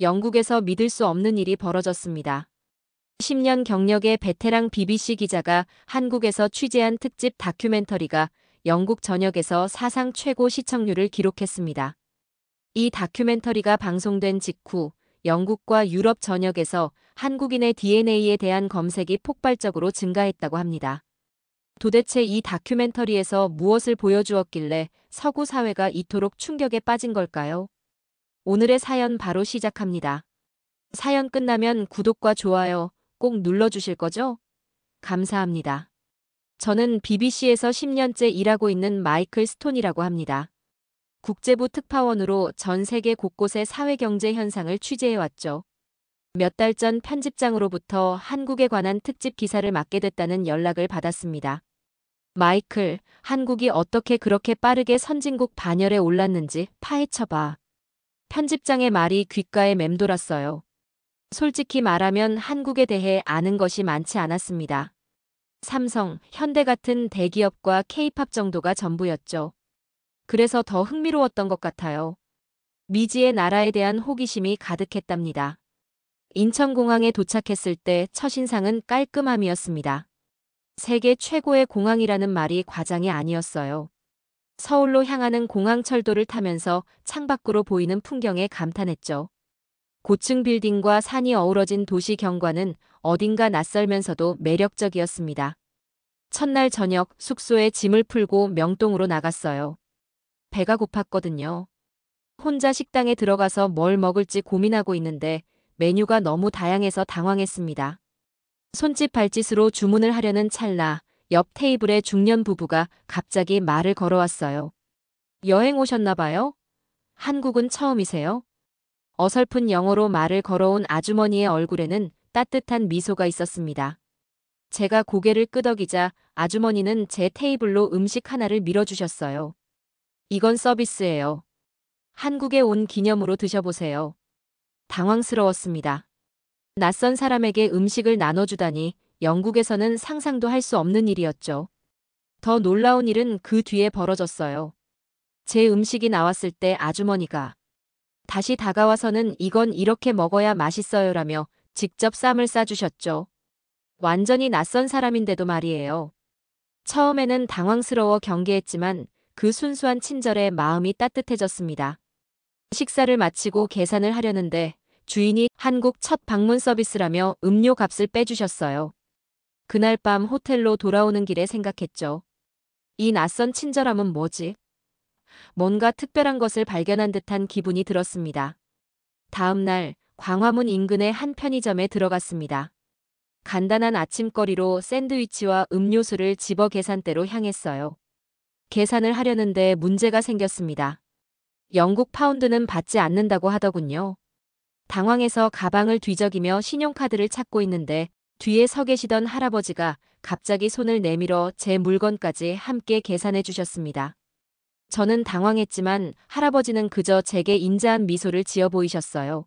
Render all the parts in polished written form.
영국에서 믿을 수 없는 일이 벌어졌습니다. 10년 경력의 베테랑 BBC 기자가 한국에서 취재한 특집 다큐멘터리가 영국 전역에서 사상 최고 시청률을 기록했습니다. 이 다큐멘터리가 방송된 직후 영국과 유럽 전역에서 한국인의 DNA에 대한 검색이 폭발적으로 증가했다고 합니다. 도대체 이 다큐멘터리에서 무엇을 보여주었길래 서구 사회가 이토록 충격에 빠진 걸까요? 오늘의 사연 바로 시작합니다. 사연 끝나면 구독과 좋아요 꼭 눌러주실 거죠? 감사합니다. 저는 BBC에서 10년째 일하고 있는 마이클 스톤이라고 합니다. 국제부 특파원으로 전 세계 곳곳의 사회경제 현상을 취재해왔죠. 몇 달 전 편집장으로부터 한국에 관한 특집 기사를 맡게 됐다는 연락을 받았습니다. 마이클, 한국이 어떻게 그렇게 빠르게 선진국 반열에 올랐는지 파헤쳐봐. 편집장의 말이 귓가에 맴돌았어요. 솔직히 말하면 한국에 대해 아는 것이 많지 않았습니다. 삼성, 현대 같은 대기업과 K-팝 정도가 전부였죠. 그래서 더 흥미로웠던 것 같아요. 미지의 나라에 대한 호기심이 가득했답니다. 인천공항에 도착했을 때 첫인상은 깔끔함이었습니다. 세계 최고의 공항이라는 말이 과장이 아니었어요. 서울로 향하는 공항철도를 타면서 창밖으로 보이는 풍경에 감탄했죠. 고층 빌딩과 산이 어우러진 도시 경관은 어딘가 낯설면서도 매력적이었습니다. 첫날 저녁 숙소에 짐을 풀고 명동으로 나갔어요. 배가 고팠거든요. 혼자 식당에 들어가서 뭘 먹을지 고민하고 있는데 메뉴가 너무 다양해서 당황했습니다. 손짓 발짓으로 주문을 하려는 찰나 옆 테이블의 중년 부부가 갑자기 말을 걸어왔어요. 여행 오셨나 봐요? 한국은 처음이세요? 어설픈 영어로 말을 걸어온 아주머니의 얼굴에는 따뜻한 미소가 있었습니다. 제가 고개를 끄덕이자 아주머니는 제 테이블로 음식 하나를 밀어주셨어요. 이건 서비스예요. 한국에 온 기념으로 드셔보세요. 당황스러웠습니다. 낯선 사람에게 음식을 나눠주다니 영국에서는 상상도 할 수 없는 일이었죠. 더 놀라운 일은 그 뒤에 벌어졌어요. 제 음식이 나왔을 때 아주머니가 다시 다가와서는 이건 이렇게 먹어야 맛있어요라며 직접 쌈을 싸주셨죠. 완전히 낯선 사람인데도 말이에요. 처음에는 당황스러워 경계했지만 그 순수한 친절에 마음이 따뜻해졌습니다. 식사를 마치고 계산을 하려는데 주인이 한국 첫 방문 서비스라며 음료 값을 빼주셨어요. 그날 밤 호텔로 돌아오는 길에 생각했죠. 이 낯선 친절함은 뭐지? 뭔가 특별한 것을 발견한 듯한 기분이 들었습니다. 다음 날 광화문 인근의 한 편의점에 들어갔습니다. 간단한 아침거리로 샌드위치와 음료수를 집어 계산대로 향했어요. 계산을 하려는데 문제가 생겼습니다. 영국 파운드는 받지 않는다고 하더군요. 당황해서 가방을 뒤적이며 신용카드를 찾고 있는데 뒤에 서 계시던 할아버지가 갑자기 손을 내밀어 제 물건까지 함께 계산해 주셨습니다. 저는 당황했지만 할아버지는 그저 제게 인자한 미소를 지어 보이셨어요.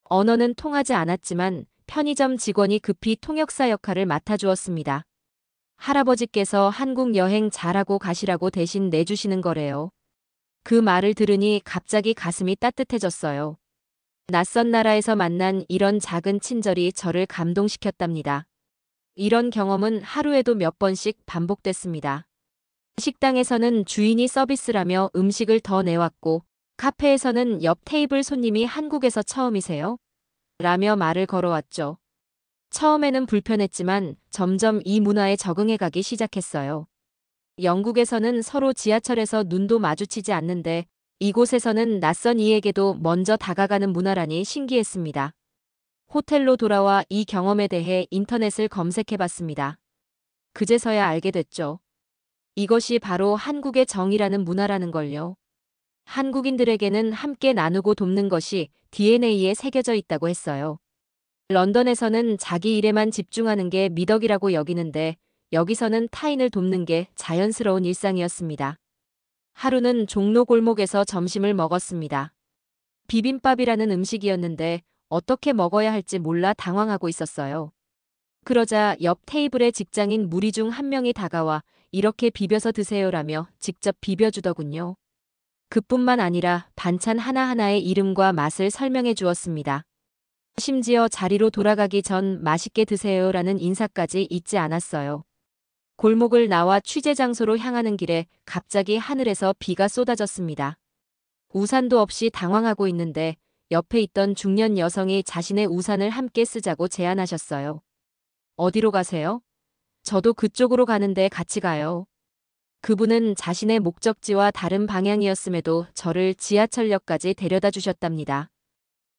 언어는 통하지 않았지만 편의점 직원이 급히 통역사 역할을 맡아주었습니다. 할아버지께서 한국 여행 잘하고 가시라고 대신 내주시는 거래요. 그 말을 들으니 갑자기 가슴이 따뜻해졌어요. 낯선 나라에서 만난 이런 작은 친절이 저를 감동시켰답니다. 이런 경험은 하루에도 몇 번씩 반복됐습니다. 식당에서는 주인이 서비스라며 음식을 더 내왔고 카페에서는 옆 테이블 손님이 한국에서 처음이세요? 라며 말을 걸어왔죠. 처음에는 불편했지만 점점 이 문화에 적응해가기 시작했어요. 영국에서는 서로 지하철에서 눈도 마주치지 않는데 이곳에서는 낯선 이에게도 먼저 다가가는 문화라니 신기했습니다. 호텔로 돌아와 이 경험에 대해 인터넷을 검색해봤습니다. 그제서야 알게 됐죠. 이것이 바로 한국의 정이라는 문화라는 걸요. 한국인들에게는 함께 나누고 돕는 것이 DNA에 새겨져 있다고 했어요. 런던에서는 자기 일에만 집중하는 게 미덕이라고 여기는데 여기서는 타인을 돕는 게 자연스러운 일상이었습니다. 하루는 종로 골목에서 점심을 먹었습니다. 비빔밥이라는 음식이었는데 어떻게 먹어야 할지 몰라 당황하고 있었어요. 그러자 옆 테이블의 직장인 무리 중 한 명이 다가와 이렇게 비벼서 드세요라며 직접 비벼주더군요. 그뿐만 아니라 반찬 하나하나의 이름과 맛을 설명해 주었습니다. 심지어 자리로 돌아가기 전 맛있게 드세요라는 인사까지 잊지 않았어요. 골목을 나와 취재 장소로 향하는 길에 갑자기 하늘에서 비가 쏟아졌습니다. 우산도 없이 당황하고 있는데 옆에 있던 중년 여성이 자신의 우산을 함께 쓰자고 제안하셨어요. 어디로 가세요? 저도 그쪽으로 가는데 같이 가요. 그분은 자신의 목적지와 다른 방향이었음에도 저를 지하철역까지 데려다 주셨답니다.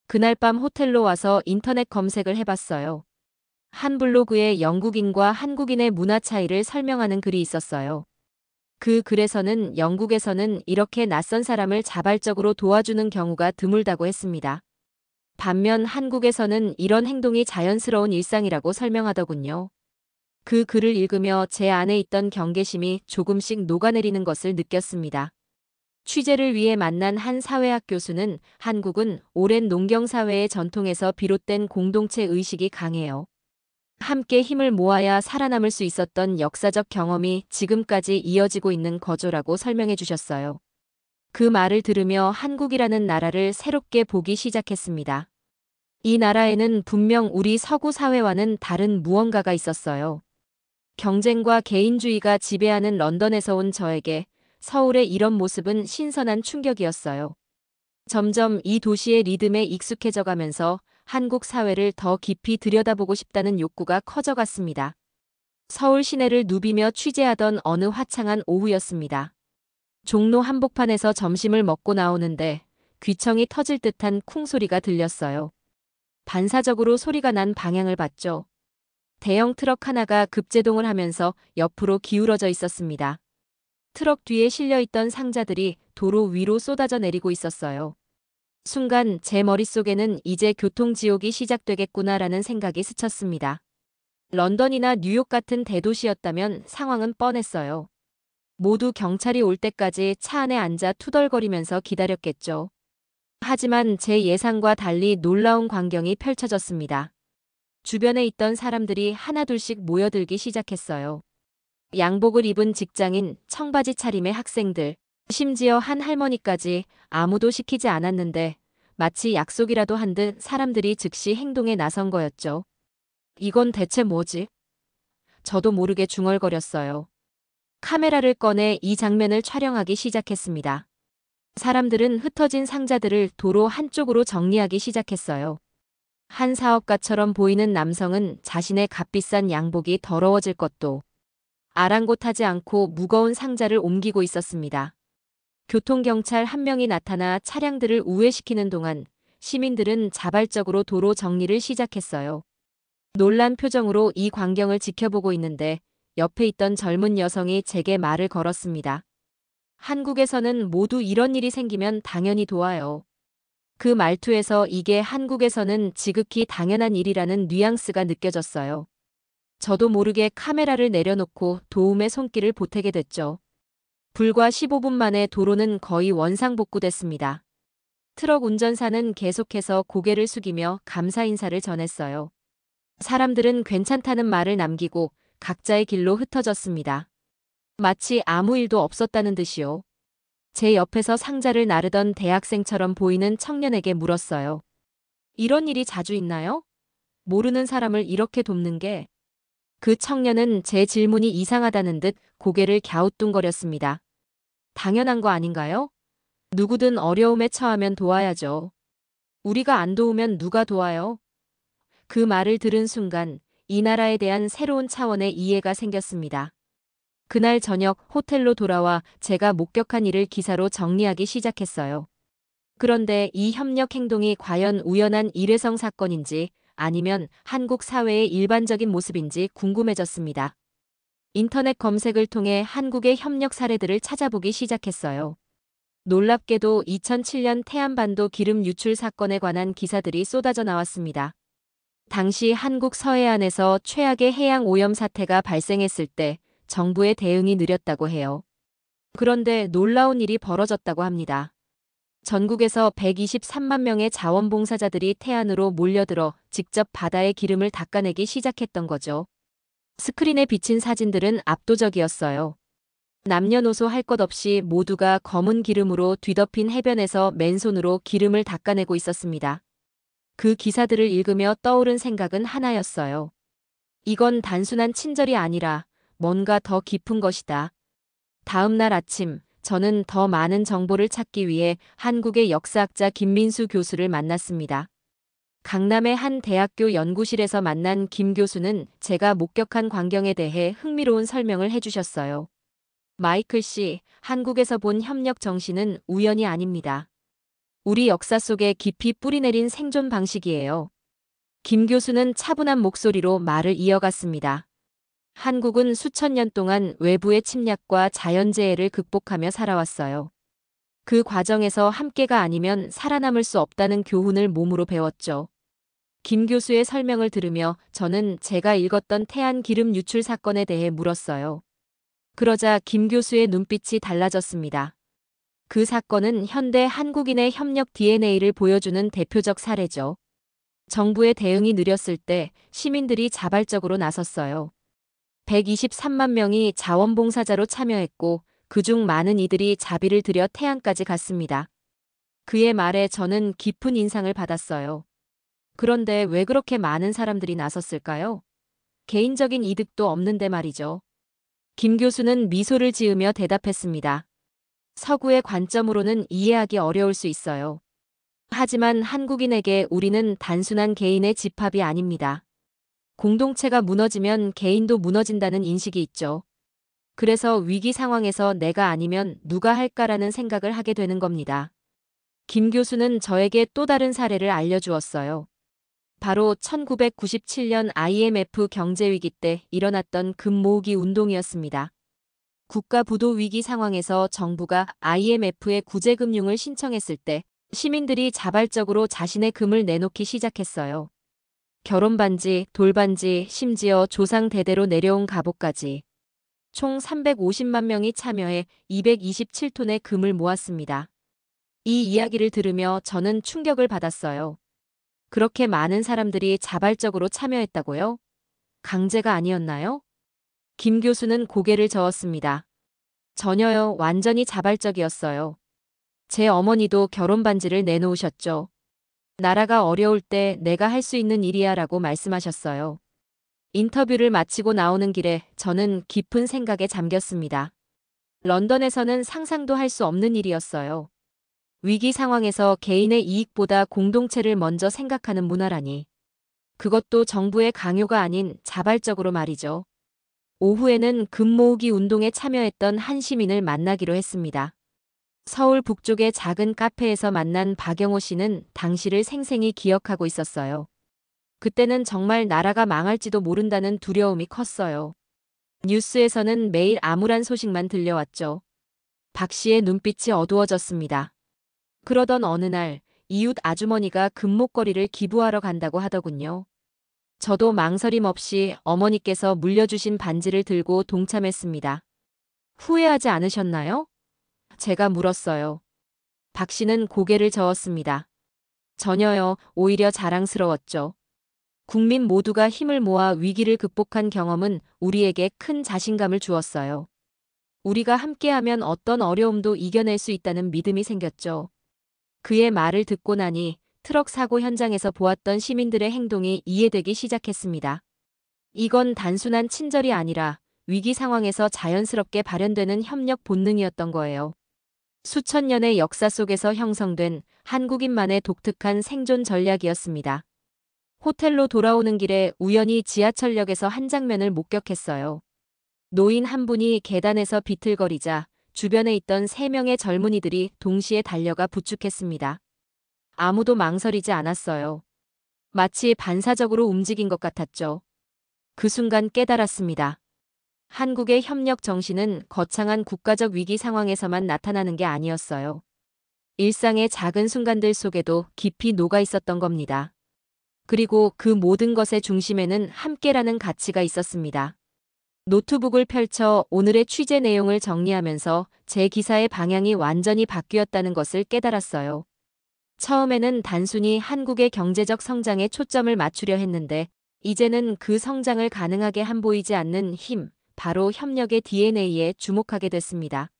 그날 밤 호텔로 와서 인터넷 검색을 해봤어요. 한 블로그에 영국인과 한국인의 문화 차이를 설명하는 글이 있었어요. 그 글에서는 영국에서는 이렇게 낯선 사람을 자발적으로 도와주는 경우가 드물다고 했습니다. 반면 한국에서는 이런 행동이 자연스러운 일상이라고 설명하더군요. 그 글을 읽으며 제 안에 있던 경계심이 조금씩 녹아내리는 것을 느꼈습니다. 취재를 위해 만난 한 사회학 교수는 한국은 오랜 농경사회의 전통에서 비롯된 공동체 의식이 강해요. 함께 힘을 모아야 살아남을 수 있었던 역사적 경험이 지금까지 이어지고 있는 거조라고 설명해 주셨어요. 그 말을 들으며 한국이라는 나라를 새롭게 보기 시작했습니다. 이 나라에는 분명 우리 서구 사회와는 다른 무언가가 있었어요. 경쟁과 개인주의가 지배하는 런던에서 온 저에게 서울의 이런 모습은 신선한 충격이었어요. 점점 이 도시의 리듬에 익숙해져 가면서 한국 사회를 더 깊이 들여다보고 싶다는 욕구가 커져갔습니다. 서울 시내를 누비며 취재하던 어느 화창한 오후였습니다. 종로 한복판에서 점심을 먹고 나오는데 귀청이 터질 듯한 쿵 소리가 들렸어요. 반사적으로 소리가 난 방향을 봤죠. 대형 트럭 하나가 급제동을 하면서 옆으로 기울어져 있었습니다. 트럭 뒤에 실려있던 상자들이 도로 위로 쏟아져 내리고 있었어요. 순간 제 머릿속에는 이제 교통지옥이 시작되겠구나라는 생각이 스쳤습니다. 런던이나 뉴욕 같은 대도시였다면 상황은 뻔했어요. 모두 경찰이 올 때까지 차 안에 앉아 투덜거리면서 기다렸겠죠. 하지만 제 예상과 달리 놀라운 광경이 펼쳐졌습니다. 주변에 있던 사람들이 하나둘씩 모여들기 시작했어요. 양복을 입은 직장인, 청바지 차림의 학생들, 심지어 한 할머니까지 아무도 시키지 않았는데 마치 약속이라도 한 듯 사람들이 즉시 행동에 나선 거였죠. 이건 대체 뭐지? 저도 모르게 중얼거렸어요. 카메라를 꺼내 이 장면을 촬영하기 시작했습니다. 사람들은 흩어진 상자들을 도로 한쪽으로 정리하기 시작했어요. 한 사업가처럼 보이는 남성은 자신의 값비싼 양복이 더러워질 것도 아랑곳하지 않고 무거운 상자를 옮기고 있었습니다. 교통경찰 한 명이 나타나 차량들을 우회시키는 동안 시민들은 자발적으로 도로 정리를 시작했어요. 놀란 표정으로 이 광경을 지켜보고 있는데 옆에 있던 젊은 여성이 제게 말을 걸었습니다. 한국에서는 모두 이런 일이 생기면 당연히 도와요. 그 말투에서 이게 한국에서는 지극히 당연한 일이라는 뉘앙스가 느껴졌어요. 저도 모르게 카메라를 내려놓고 도움의 손길을 보태게 됐죠. 불과 15분 만에 도로는 거의 원상복구됐습니다. 트럭 운전사는 계속해서 고개를 숙이며 감사 인사를 전했어요. 사람들은 괜찮다는 말을 남기고 각자의 길로 흩어졌습니다. 마치 아무 일도 없었다는 듯이요. 제 옆에서 상자를 나르던 대학생처럼 보이는 청년에게 물었어요. 이런 일이 자주 있나요? 모르는 사람을 이렇게 돕는 게. 그 청년은 제 질문이 이상하다는 듯 고개를 갸우뚱거렸습니다. 당연한 거 아닌가요? 누구든 어려움에 처하면 도와야죠. 우리가 안 도우면 누가 도와요? 그 말을 들은 순간 이 나라에 대한 새로운 차원의 이해가 생겼습니다. 그날 저녁 호텔로 돌아와 제가 목격한 일을 기사로 정리하기 시작했어요. 그런데 이 협력 행동이 과연 우연한 일회성 사건인지 아니면 한국 사회의 일반적인 모습인지 궁금해졌습니다. 인터넷 검색을 통해 한국의 협력 사례들을 찾아보기 시작했어요. 놀랍게도 2007년 태안반도 기름 유출 사건에 관한 기사들이 쏟아져 나왔습니다. 당시 한국 서해안에서 최악의 해양 오염 사태가 발생했을 때 정부의 대응이 느렸다고 해요. 그런데 놀라운 일이 벌어졌다고 합니다. 전국에서 123만 명의 자원봉사자들이 태안으로 몰려들어 직접 바다의 기름을 닦아내기 시작했던 거죠. 스크린에 비친 사진들은 압도적이었어요. 남녀노소 할 것 없이 모두가 검은 기름으로 뒤덮인 해변에서 맨손으로 기름을 닦아내고 있었습니다. 그 기사들을 읽으며 떠오른 생각은 하나였어요. 이건 단순한 친절이 아니라 뭔가 더 깊은 것이다. 다음 날 아침, 저는 더 많은 정보를 찾기 위해 한국의 역사학자 김민수 교수를 만났습니다. 강남의 한 대학교 연구실에서 만난 김 교수는 제가 목격한 광경에 대해 흥미로운 설명을 해주셨어요. 마이클 씨, 한국에서 본 협력 정신은 우연이 아닙니다. 우리 역사 속에 깊이 뿌리내린 생존 방식이에요. 김 교수는 차분한 목소리로 말을 이어갔습니다. 한국은 수천 년 동안 외부의 침략과 자연재해를 극복하며 살아왔어요. 그 과정에서 함께가 아니면 살아남을 수 없다는 교훈을 몸으로 배웠죠. 김 교수의 설명을 들으며 저는 제가 읽었던 태안 기름 유출 사건에 대해 물었어요. 그러자 김 교수의 눈빛이 달라졌습니다. 그 사건은 현대 한국인의 협력 DNA를 보여주는 대표적 사례죠. 정부의 대응이 느렸을 때 시민들이 자발적으로 나섰어요. 123만 명이 자원봉사자로 참여했고 그중 많은 이들이 자비를 들여 태안까지 갔습니다. 그의 말에 저는 깊은 인상을 받았어요. 그런데 왜 그렇게 많은 사람들이 나섰을까요? 개인적인 이득도 없는데 말이죠. 김 교수는 미소를 지으며 대답했습니다. 서구의 관점으로는 이해하기 어려울 수 있어요. 하지만 한국인에게 우리는 단순한 개인의 집합이 아닙니다. 공동체가 무너지면 개인도 무너진다는 인식이 있죠. 그래서 위기 상황에서 내가 아니면 누가 할까라는 생각을 하게 되는 겁니다. 김 교수는 저에게 또 다른 사례를 알려주었어요. 바로 1997년 IMF 경제위기 때 일어났던 금 모으기 운동이었습니다. 국가 부도 위기 상황에서 정부가 IMF에 구제금융을 신청했을 때 시민들이 자발적으로 자신의 금을 내놓기 시작했어요. 결혼반지, 돌반지, 심지어 조상 대대로 내려온 갑옷까지. 총 350만 명이 참여해 227톤의 금을 모았습니다. 이 이야기를 들으며 저는 충격을 받았어요. 그렇게 많은 사람들이 자발적으로 참여했다고요? 강제가 아니었나요? 김 교수는 고개를 저었습니다. 전혀요, 완전히 자발적이었어요. 제 어머니도 결혼 반지를 내놓으셨죠. 나라가 어려울 때 내가 할 수 있는 일이야 라고 말씀하셨어요. 인터뷰를 마치고 나오는 길에 저는 깊은 생각에 잠겼습니다. 런던에서는 상상도 할 수 없는 일이었어요. 위기 상황에서 개인의 이익보다 공동체를 먼저 생각하는 문화라니. 그것도 정부의 강요가 아닌 자발적으로 말이죠. 오후에는 금 모으기 운동에 참여했던 한 시민을 만나기로 했습니다. 서울 북쪽의 작은 카페에서 만난 박영호 씨는 당시를 생생히 기억하고 있었어요. 그때는 정말 나라가 망할지도 모른다는 두려움이 컸어요. 뉴스에서는 매일 암울한 소식만 들려왔죠. 박 씨의 눈빛이 어두워졌습니다. 그러던 어느 날 이웃 아주머니가 금목걸이를 기부하러 간다고 하더군요. 저도 망설임 없이 어머니께서 물려주신 반지를 들고 동참했습니다. 후회하지 않으셨나요? 제가 물었어요. 박 씨는 고개를 저었습니다. 전혀요, 오히려 자랑스러웠죠. 국민 모두가 힘을 모아 위기를 극복한 경험은 우리에게 큰 자신감을 주었어요. 우리가 함께하면 어떤 어려움도 이겨낼 수 있다는 믿음이 생겼죠. 그의 말을 듣고 나니 트럭 사고 현장에서 보았던 시민들의 행동이 이해되기 시작했습니다. 이건 단순한 친절이 아니라 위기 상황에서 자연스럽게 발현되는 협력 본능이었던 거예요. 수천 년의 역사 속에서 형성된 한국인만의 독특한 생존 전략이었습니다. 호텔로 돌아오는 길에 우연히 지하철역에서 한 장면을 목격했어요. 노인 한 분이 계단에서 비틀거리자 주변에 있던 3명의 젊은이들이 동시에 달려가 부축했습니다. 아무도 망설이지 않았어요. 마치 반사적으로 움직인 것 같았죠. 그 순간 깨달았습니다. 한국의 협력 정신은 거창한 국가적 위기 상황에서만 나타나는 게 아니었어요. 일상의 작은 순간들 속에도 깊이 녹아 있었던 겁니다. 그리고 그 모든 것의 중심에는 함께라는 가치가 있었습니다. 노트북을 펼쳐 오늘의 취재 내용을 정리하면서 제 기사의 방향이 완전히 바뀌었다는 것을 깨달았어요. 처음에는 단순히 한국의 경제적 성장에 초점을 맞추려 했는데 이제는 그 성장을 가능하게 한 보이지 않는 힘, 바로 협력의 DNA에 주목하게 됐습니다.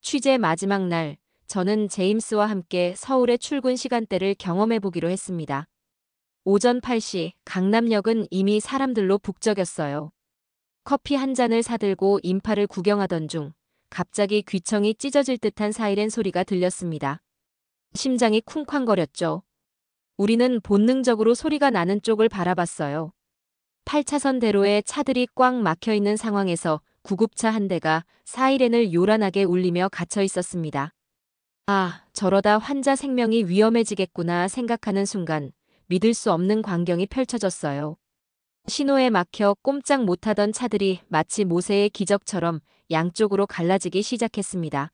취재 마지막 날, 저는 제임스와 함께 서울의 출근 시간대를 경험해 보기로 했습니다. 오전 8시 강남역은 이미 사람들로 북적였어요. 커피 한 잔을 사들고 인파를 구경하던 중 갑자기 귀청이 찢어질 듯한 사이렌 소리가 들렸습니다. 심장이 쿵쾅거렸죠. 우리는 본능적으로 소리가 나는 쪽을 바라봤어요. 8차선 대로에 차들이 꽉 막혀 있는 상황에서 구급차 한 대가 사이렌을 요란하게 울리며 갇혀 있었습니다. 아, 저러다 환자 생명이 위험해지겠구나 생각하는 순간 믿을 수 없는 광경이 펼쳐졌어요. 신호에 막혀 꼼짝 못하던 차들이 마치 모세의 기적처럼 양쪽으로 갈라지기 시작했습니다.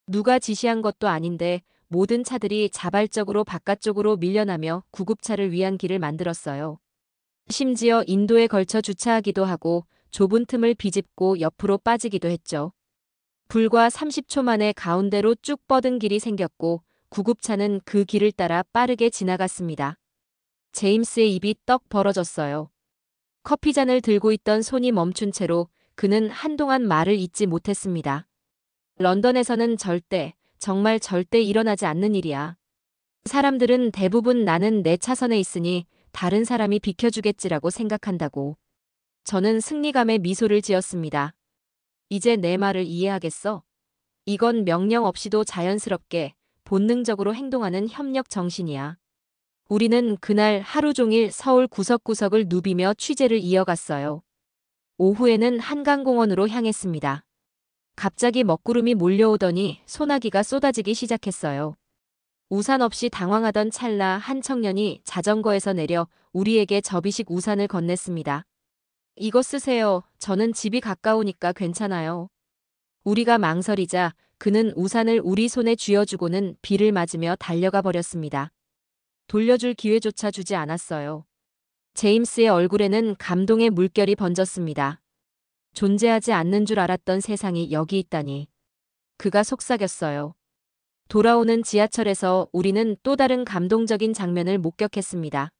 누가 지시한 것도 아닌데 모든 차들이 자발적으로 바깥쪽으로 밀려나며 구급차를 위한 길을 만들었어요. 심지어 인도에 걸쳐 주차하기도 하고 좁은 틈을 비집고 옆으로 빠지기도 했죠. 불과 30초 만에 가운데로 쭉 뻗은 길이 생겼고 구급차는 그 길을 따라 빠르게 지나갔습니다. 제임스의 입이 떡 벌어졌어요. 커피잔을 들고 있던 손이 멈춘 채로 그는 한동안 말을 잇지 못했습니다. 런던에서는 절대, 정말 절대 일어나지 않는 일이야. 사람들은 대부분 나는 내 차선에 있으니 다른 사람이 비켜주겠지라고 생각한다고. 저는 승리감에 미소를 지었습니다. 이제 내 말을 이해하겠어? 이건 명령 없이도 자연스럽게, 본능적으로 행동하는 협력 정신이야. 우리는 그날 하루 종일 서울 구석구석을 누비며 취재를 이어갔어요. 오후에는 한강공원으로 향했습니다. 갑자기 먹구름이 몰려오더니 소나기가 쏟아지기 시작했어요. 우산 없이 당황하던 찰나 한 청년이 자전거에서 내려 우리에게 접이식 우산을 건넸습니다. 이거 쓰세요. 저는 집이 가까우니까 괜찮아요. 우리가 망설이자 그는 우산을 우리 손에 쥐어주고는 비를 맞으며 달려가 버렸습니다. 돌려줄 기회조차 주지 않았어요. 제임스의 얼굴에는 감동의 물결이 번졌습니다. 존재하지 않는 줄 알았던 세상이 여기 있다니. 그가 속삭였어요. 돌아오는 지하철에서 우리는 또 다른 감동적인 장면을 목격했습니다.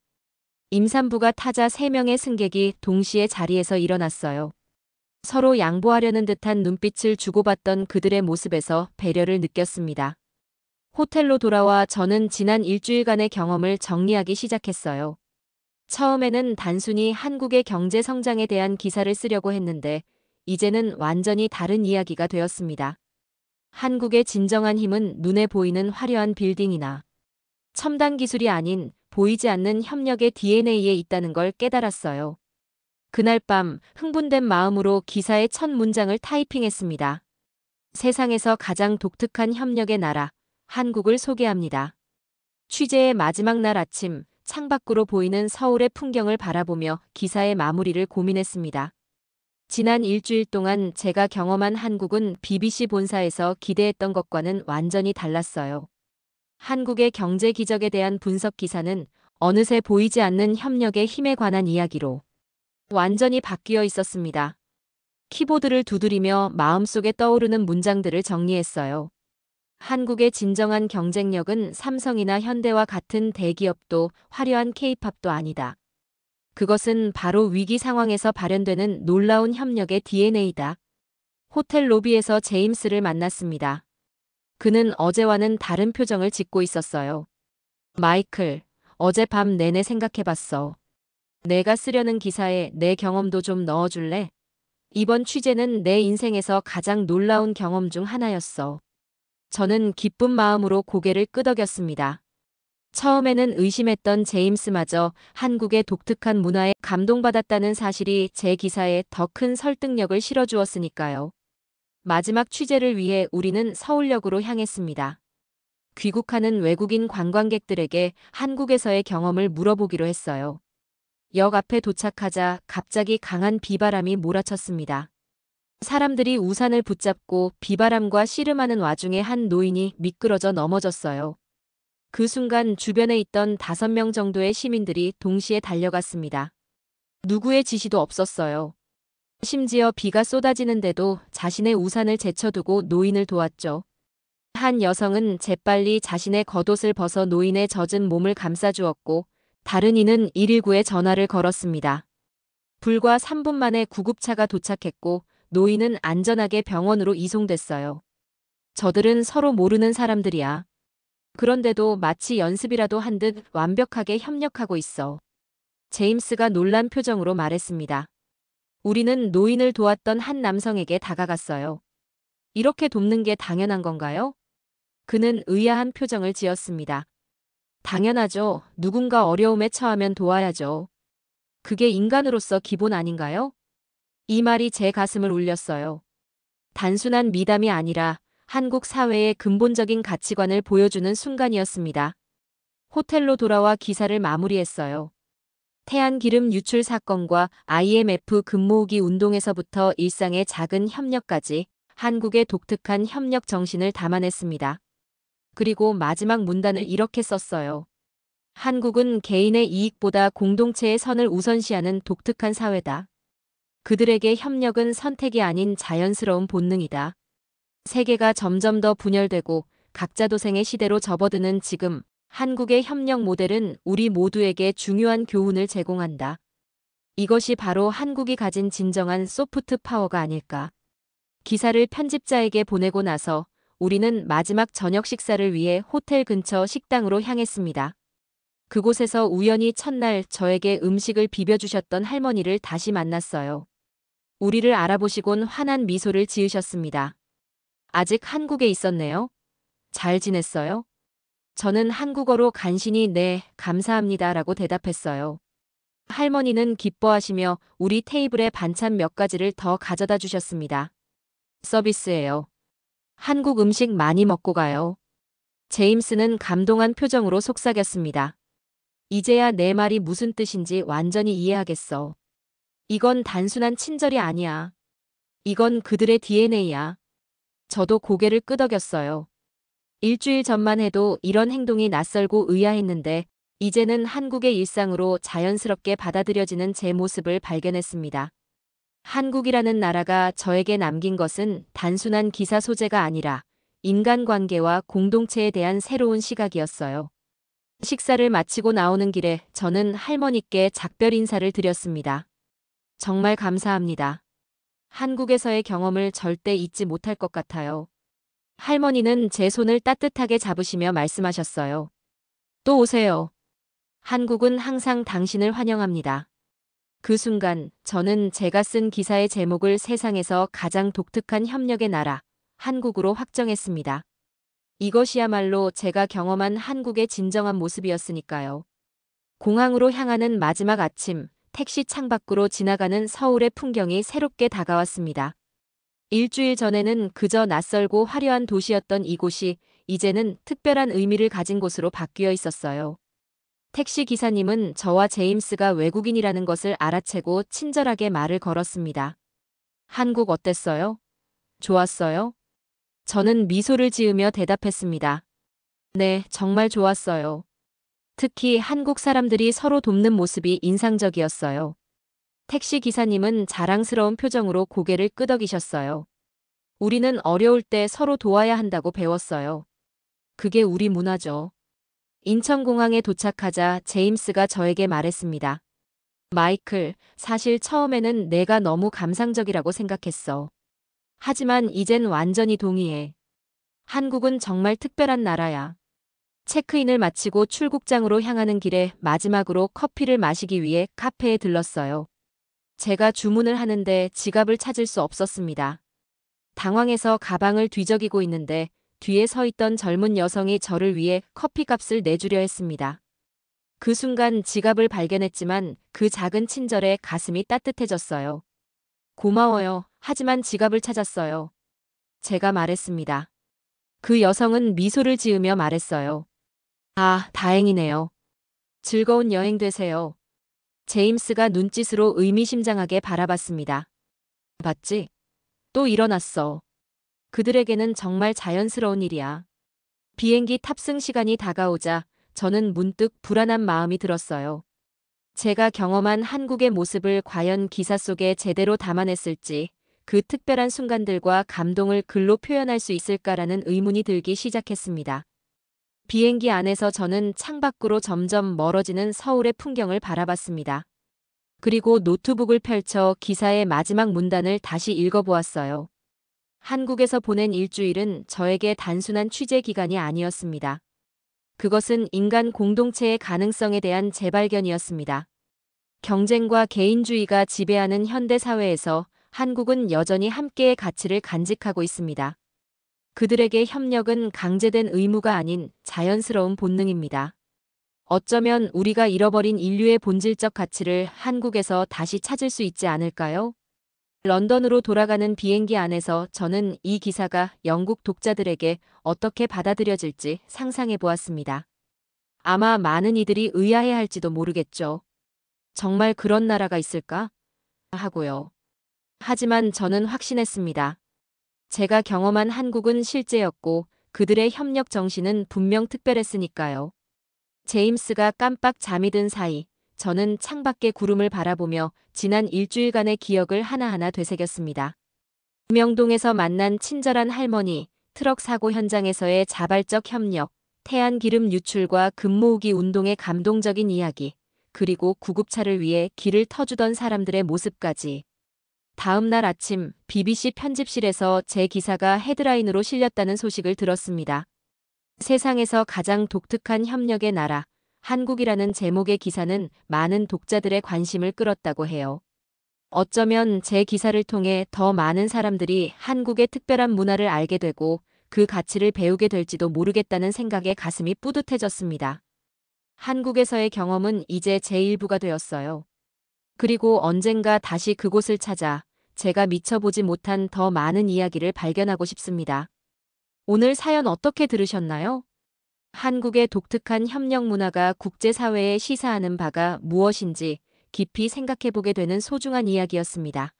임산부가 타자 3명의 승객이 동시에 자리에서 일어났어요. 서로 양보하려는 듯한 눈빛을 주고받던 그들의 모습에서 배려를 느꼈습니다. 호텔로 돌아와 저는 지난 일주일간의 경험을 정리하기 시작했어요. 처음에는 단순히 한국의 경제 성장에 대한 기사를 쓰려고 했는데 이제는 완전히 다른 이야기가 되었습니다. 한국의 진정한 힘은 눈에 보이는 화려한 빌딩이나 첨단 기술이 아닌 보이지 않는 협력의 DNA에 있다는 걸 깨달았어요. 그날 밤 흥분된 마음으로 기사의 첫 문장을 타이핑했습니다. 세상에서 가장 독특한 협력의 나라, 한국을 소개합니다. 취재의 마지막 날 아침, 창밖으로 보이는 서울의 풍경을 바라보며 기사의 마무리를 고민했습니다. 지난 일주일 동안 제가 경험한 한국은 BBC 본사에서 기대했던 것과는 완전히 달랐어요. 한국의 경제 기적에 대한 분석 기사는 어느새 보이지 않는 협력의 힘에 관한 이야기로 완전히 바뀌어 있었습니다. 키보드를 두드리며 마음속에 떠오르는 문장들을 정리했어요. 한국의 진정한 경쟁력은 삼성이나 현대와 같은 대기업도 화려한 K-팝도 아니다. 그것은 바로 위기 상황에서 발현되는 놀라운 협력의 DNA다. 호텔 로비에서 제임스를 만났습니다. 그는 어제와는 다른 표정을 짓고 있었어요. 마이클, 어젯밤 내내 생각해봤어. 내가 쓰려는 기사에 내 경험도 좀 넣어줄래? 이번 취재는 내 인생에서 가장 놀라운 경험 중 하나였어. 저는 기쁜 마음으로 고개를 끄덕였습니다. 처음에는 의심했던 제임스마저 한국의 독특한 문화에 감동받았다는 사실이 제 기사에 더 큰 설득력을 실어주었으니까요. 마지막 취재를 위해 우리는 서울역으로 향했습니다. 귀국하는 외국인 관광객들에게 한국에서의 경험을 물어보기로 했어요. 역 앞에 도착하자 갑자기 강한 비바람이 몰아쳤습니다. 사람들이 우산을 붙잡고 비바람과 씨름하는 와중에 한 노인이 미끄러져 넘어졌어요. 그 순간 주변에 있던 5명 정도의 시민들이 동시에 달려갔습니다. 누구의 지시도 없었어요. 심지어 비가 쏟아지는데도 자신의 우산을 제쳐두고 노인을 도왔죠. 한 여성은 재빨리 자신의 겉옷을 벗어 노인의 젖은 몸을 감싸주었고 다른 이는 119에 전화를 걸었습니다. 불과 3분 만에 구급차가 도착했고 노인은 안전하게 병원으로 이송됐어요. 저들은 서로 모르는 사람들이야. 그런데도 마치 연습이라도 한 듯 완벽하게 협력하고 있어. 제임스가 놀란 표정으로 말했습니다. 우리는 노인을 도왔던 한 남성에게 다가갔어요. 이렇게 돕는 게 당연한 건가요? 그는 의아한 표정을 지었습니다. 당연하죠. 누군가 어려움에 처하면 도와야죠. 그게 인간으로서 기본 아닌가요? 이 말이 제 가슴을 울렸어요. 단순한 미담이 아니라 한국 사회의 근본적인 가치관을 보여주는 순간이었습니다. 호텔로 돌아와 기사를 마무리했어요. 태안기름 유출 사건과 IMF 금모으기 운동에서부터 일상의 작은 협력까지 한국의 독특한 협력 정신을 담아냈습니다. 그리고 마지막 문단을 이렇게 썼어요. 한국은 개인의 이익보다 공동체의 선을 우선시하는 독특한 사회다. 그들에게 협력은 선택이 아닌 자연스러운 본능이다. 세계가 점점 더 분열되고 각자 도생의 시대로 접어드는 지금, 한국의 협력 모델은 우리 모두에게 중요한 교훈을 제공한다. 이것이 바로 한국이 가진 진정한 소프트 파워가 아닐까. 기사를 편집자에게 보내고 나서 우리는 마지막 저녁 식사를 위해 호텔 근처 식당으로 향했습니다. 그곳에서 우연히 첫날 저에게 음식을 비벼주셨던 할머니를 다시 만났어요. 우리를 알아보시곤 환한 미소를 지으셨습니다. 아직 한국에 있었네요. 잘 지냈어요? 저는 한국어로 간신히 네, 감사합니다라고 대답했어요. 할머니는 기뻐하시며 우리 테이블에 반찬 몇 가지를 더 가져다 주셨습니다. 서비스예요. 한국 음식 많이 먹고 가요. 제임스는 감동한 표정으로 속삭였습니다. 이제야 내 말이 무슨 뜻인지 완전히 이해하겠어. 이건 단순한 친절이 아니야. 이건 그들의 DNA야. 저도 고개를 끄덕였어요. 일주일 전만 해도 이런 행동이 낯설고 의아했는데 이제는 한국의 일상으로 자연스럽게 받아들여지는 제 모습을 발견했습니다. 한국이라는 나라가 저에게 남긴 것은 단순한 기사 소재가 아니라 인간관계와 공동체에 대한 새로운 시각이었어요. 식사를 마치고 나오는 길에 저는 할머니께 작별 인사를 드렸습니다. 정말 감사합니다. 한국에서의 경험을 절대 잊지 못할 것 같아요. 할머니는 제 손을 따뜻하게 잡으시며 말씀하셨어요. 또 오세요. 한국은 항상 당신을 환영합니다. 그 순간 저는 제가 쓴 기사의 제목을 세상에서 가장 독특한 협력의 나라, 한국으로 확정했습니다. 이것이야말로 제가 경험한 한국의 진정한 모습이었으니까요. 공항으로 향하는 마지막 아침, 택시 창밖으로 지나가는 서울의 풍경이 새롭게 다가왔습니다. 일주일 전에는 그저 낯설고 화려한 도시였던 이곳이 이제는 특별한 의미를 가진 곳으로 바뀌어 있었어요. 택시 기사님은 저와 제임스가 외국인이라는 것을 알아채고 친절하게 말을 걸었습니다. 한국 어땠어요? 좋았어요? 저는 미소를 지으며 대답했습니다. 네, 정말 좋았어요. 특히 한국 사람들이 서로 돕는 모습이 인상적이었어요. 택시 기사님은 자랑스러운 표정으로 고개를 끄덕이셨어요. 우리는 어려울 때 서로 도와야 한다고 배웠어요. 그게 우리 문화죠. 인천공항에 도착하자 제임스가 저에게 말했습니다. 마이클, 사실 처음에는 내가 너무 감상적이라고 생각했어. 하지만 이젠 완전히 동의해. 한국은 정말 특별한 나라야. 체크인을 마치고 출국장으로 향하는 길에 마지막으로 커피를 마시기 위해 카페에 들렀어요. 제가 주문을 하는데 지갑을 찾을 수 없었습니다. 당황해서 가방을 뒤적이고 있는데 뒤에 서 있던 젊은 여성이 저를 위해 커피값을 내주려 했습니다. 그 순간 지갑을 발견했지만 그 작은 친절에 가슴이 따뜻해졌어요. 고마워요. 하지만 지갑을 찾았어요. 제가 말했습니다. 그 여성은 미소를 지으며 말했어요. 아, 다행이네요. 즐거운 여행 되세요. 제임스가 눈짓으로 의미심장하게 바라봤습니다. 봤지? 또 일어났어. 그들에게는 정말 자연스러운 일이야. 비행기 탑승 시간이 다가오자 저는 문득 불안한 마음이 들었어요. 제가 경험한 한국의 모습을 과연 기사 속에 제대로 담아냈을지, 그 특별한 순간들과 감동을 글로 표현할 수 있을까라는 의문이 들기 시작했습니다. 비행기 안에서 저는 창밖으로 점점 멀어지는 서울의 풍경을 바라봤습니다. 그리고 노트북을 펼쳐 기사의 마지막 문단을 다시 읽어보았어요. 한국에서 보낸 일주일은 저에게 단순한 취재 기간이 아니었습니다. 그것은 인간 공동체의 가능성에 대한 재발견이었습니다. 경쟁과 개인주의가 지배하는 현대 사회에서 한국은 여전히 함께의 가치를 간직하고 있습니다. 그들에게 협력은 강제된 의무가 아닌 자연스러운 본능입니다. 어쩌면 우리가 잃어버린 인류의 본질적 가치를 한국에서 다시 찾을 수 있지 않을까요? 런던으로 돌아가는 비행기 안에서 저는 이 기사가 영국 독자들에게 어떻게 받아들여질지 상상해 보았습니다. 아마 많은 이들이 의아해할지도 모르겠죠. 정말 그런 나라가 있을까? 하고요. 하지만 저는 확신했습니다. 제가 경험한 한국은 실제였고 그들의 협력 정신은 분명 특별했으니까요. 제임스가 깜빡 잠이 든 사이 저는 창밖의 구름을 바라보며 지난 일주일간의 기억을 하나하나 되새겼습니다. 명동에서 만난 친절한 할머니, 트럭 사고 현장에서의 자발적 협력, 태안기름 유출과 금모으기 운동의 감동적인 이야기, 그리고 구급차를 위해 길을 터주던 사람들의 모습까지. 다음 날 아침 BBC 편집실에서 제 기사가 헤드라인으로 실렸다는 소식을 들었습니다. 세상에서 가장 독특한 협력의 나라, 한국이라는 제목의 기사는 많은 독자들의 관심을 끌었다고 해요. 어쩌면 제 기사를 통해 더 많은 사람들이 한국의 특별한 문화를 알게 되고 그 가치를 배우게 될지도 모르겠다는 생각에 가슴이 뿌듯해졌습니다. 한국에서의 경험은 이제 제 일부가 되었어요. 그리고 언젠가 다시 그곳을 찾아 제가 미처 보지 못한 더 많은 이야기를 발견하고 싶습니다. 오늘 사연 어떻게 들으셨나요? 한국의 독특한 협력 문화가 국제사회에 시사하는 바가 무엇인지 깊이 생각해보게 되는 소중한 이야기였습니다.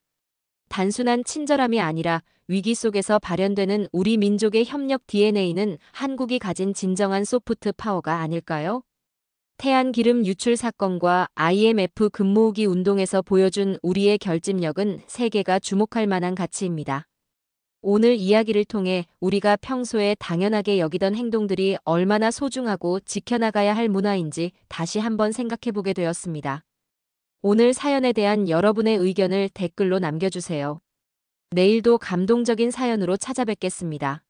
단순한 친절함이 아니라 위기 속에서 발현되는 우리 민족의 협력 DNA는 한국이 가진 진정한 소프트 파워가 아닐까요? 태안기름 유출 사건과 IMF 금모으기 운동에서 보여준 우리의 결집력은 세계가 주목할 만한 가치입니다. 오늘 이야기를 통해 우리가 평소에 당연하게 여기던 행동들이 얼마나 소중하고 지켜나가야 할 문화인지 다시 한번 생각해보게 되었습니다. 오늘 사연에 대한 여러분의 의견을 댓글로 남겨주세요. 내일도 감동적인 사연으로 찾아뵙겠습니다.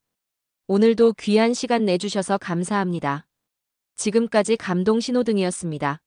오늘도 귀한 시간 내주셔서 감사합니다. 지금까지 감동 신호등이었습니다.